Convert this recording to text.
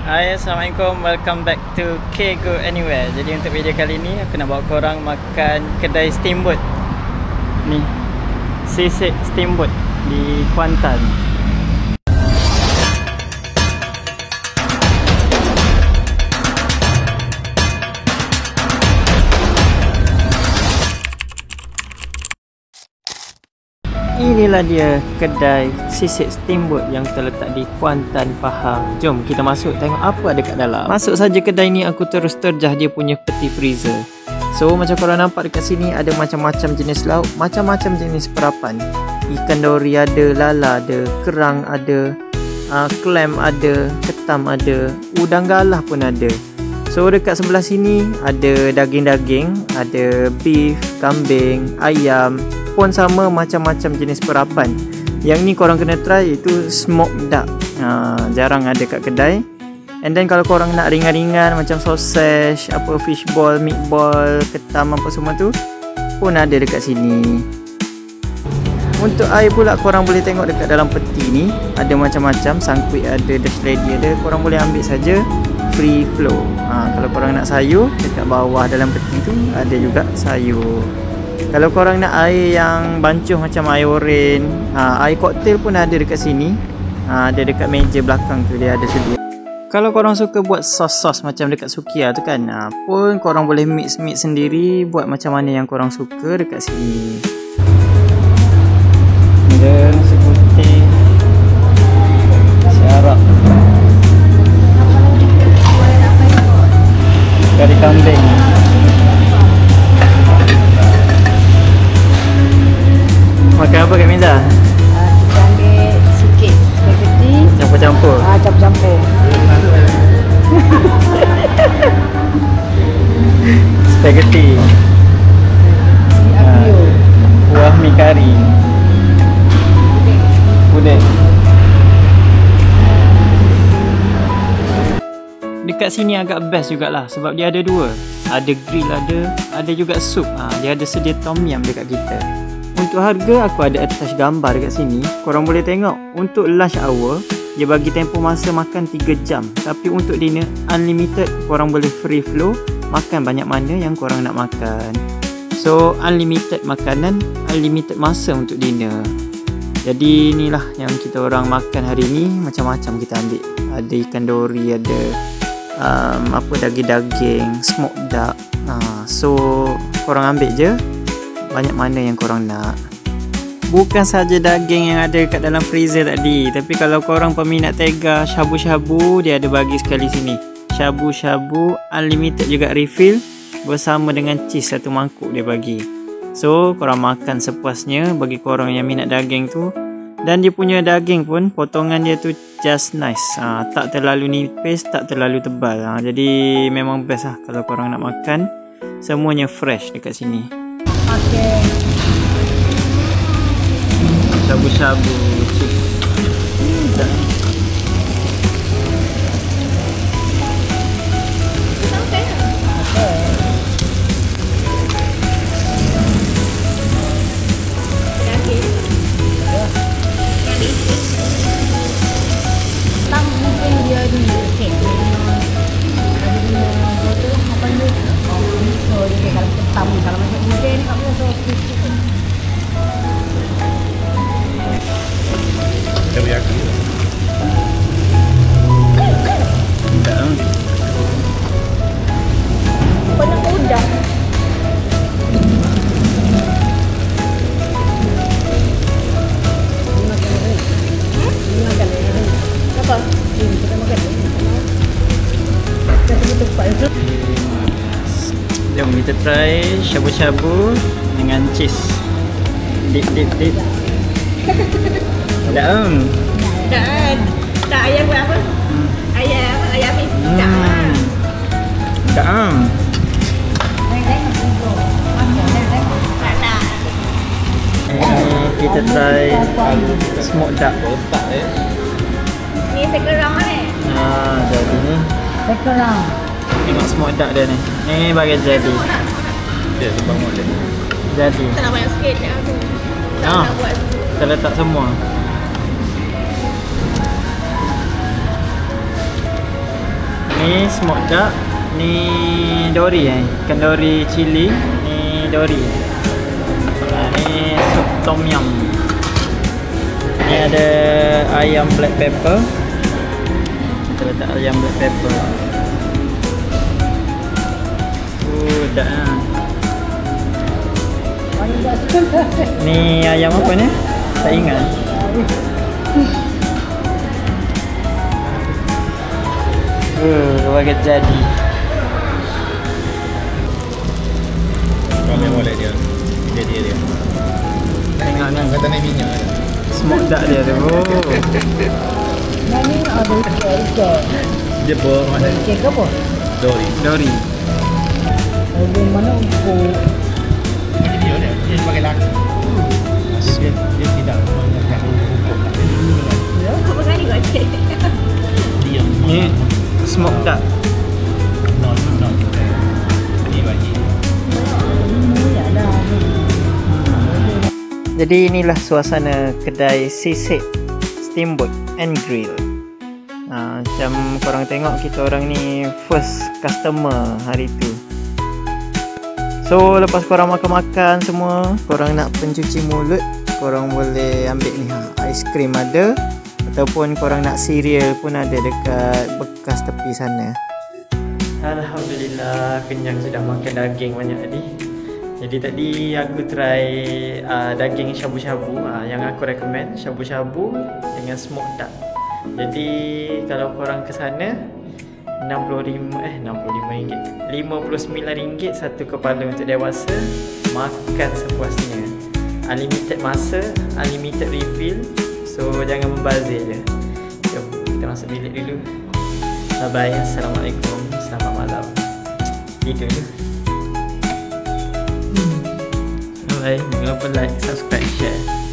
Hai, Assalamualaikum. Welcome back to K Go Anywhere. Jadi untuk video kali ni aku nak bawa korang makan kedai steamboat. Ni, Sisik Steamboat di Kuantan. Inilah dia kedai Sisik Steamboat yang terletak di Kuantan, Pahang. Jom kita masuk tengok apa ada kat dalam. Masuk saja kedai ni aku terus terjah dia punya peti freezer. So macam korang nampak dekat sini ada macam-macam jenis lauk, macam-macam jenis perapan. Ikan dori ada, lala ada, kerang ada, clam ada, ketam ada, udang galah pun ada. So dekat sebelah sini ada daging-daging, ada beef, kambing, ayam pun sama macam-macam jenis perapan. Yang ni korang kena try itu smoked duck. Jarang ada kat kedai. And then kalau korang nak ringan-ringan macam sausage, apa fishball, meatball, ketam apa semua tu pun ada dekat sini. Untuk air pula korang boleh tengok dekat dalam peti ni ada macam-macam, sangkuit ada, dash lady ada. Korang boleh ambil saja free flow. Kalau korang nak sayur dekat bawah dalam peti tu ada juga sayur. Kalau korang nak air yang bancuh macam air oren, air koktel pun ada dekat sini. Ada dekat meja belakang tu dia ada sedia. Kalau korang suka buat sos-sos macam dekat Sukiya tu kan, pun korang boleh mix sendiri, buat macam mana yang korang suka dekat sini. Ada nasi putih, syarab, kari kambing. Makan apa Kak Minda? Kita ambil sikit spaghetti. Campur-campur? Campur-campur. Spaghetti. Kuah mi kari. Puding. Dekat sini agak best jugalah sebab dia ada dua. Ada grill ada juga sup. Dia ada sedia tom yum dekat kita. Untuk harga aku ada attach gambar dekat sini. Korang boleh tengok. Untuk lunch hour dia bagi tempoh masa makan 3 jam. Tapi untuk dinner unlimited, korang boleh free flow makan banyak mana yang korang nak makan. So unlimited makanan, unlimited masa untuk dinner. Jadi inilah yang kita orang makan hari ni. Macam-macam kita ambil. Ada ikan dori, ada daging-daging, smoked duck. So korang ambil je banyak mana yang korang nak. Bukan saja daging yang ada kat dalam freezer tadi, tapi kalau korang peminat tega syabu-syabu, dia ada bagi sekali sini. Syabu-syabu unlimited juga refill bersama dengan cheese satu mangkuk dia bagi. So korang makan sepuasnya bagi korang yang minat daging tu. Dan dia punya daging pun potongan dia tu just nice. Tak terlalu nipis, tak terlalu tebal. Jadi memang best lah kalau korang nak makan. Semuanya fresh dekat sini. Okey. Syabu-syabu chips. Teriyaki. Tidak. Penuh udang. Apa? Kita makan. Jom kita try syabu-syabu dengan cheese. Dip. Tak. Tak ayam buat apa? Ayam ni. Tak. Kita try smoked duck. Ni sekerang ni. Jadi ni. Sekerang. Tengok smoked duck dia ni. Ni bagian jadi. Dia sembang boleh. Jadi. Tak nak banyak sikit. Tak nak buat. Kita letak semua. Ni smoke duck, ni dori ikan dori cili, ni dori. Ni sup tom yum. Ni ada ayam black pepper. Kita letak ayam black pepper. Dah. Ni ayam apa ni? Tak ingat. Bagi jadi. Ramai molek dia. Dia. Tengok ni. Kata naik minyak kan? Smoke duck dia tu. Nani ada ikan. Dia bermakna Ikan apa? dori. Dori. Dari mana untuk Macam dia sebagai laki. Dia tidak mengangkat hukum. ya? Apa kali kau cek? Dia Ni smoke duck. non. Ini bagi. Ini ada. Jadi inilah suasana kedai Sisik Steamboat and Grill. Macam korang tengok, kita orang ni first customer hari tu. So lepas korang makan-makan semua, korang nak pencuci mulut, korang boleh ambil ni aiskrim ada, ataupun korang nak cereal pun ada dekat bekas tepi sana. Alhamdulillah, kenyang sudah makan daging banyak tadi. Jadi tadi aku try daging shabu-shabu. Yang aku recommend shabu-shabu dengan smoke duck. Jadi kalau korang ke sana, RM59 satu kepala untuk dewasa. Makan sepuasnya, unlimited masa, unlimited refill. So jangan membazir je. Jom kita masuk bilik dulu. Bye bye. Assalamualaikum. Selamat malam. Tidur dulu. Bye. Jangan lupa like, subscribe, share.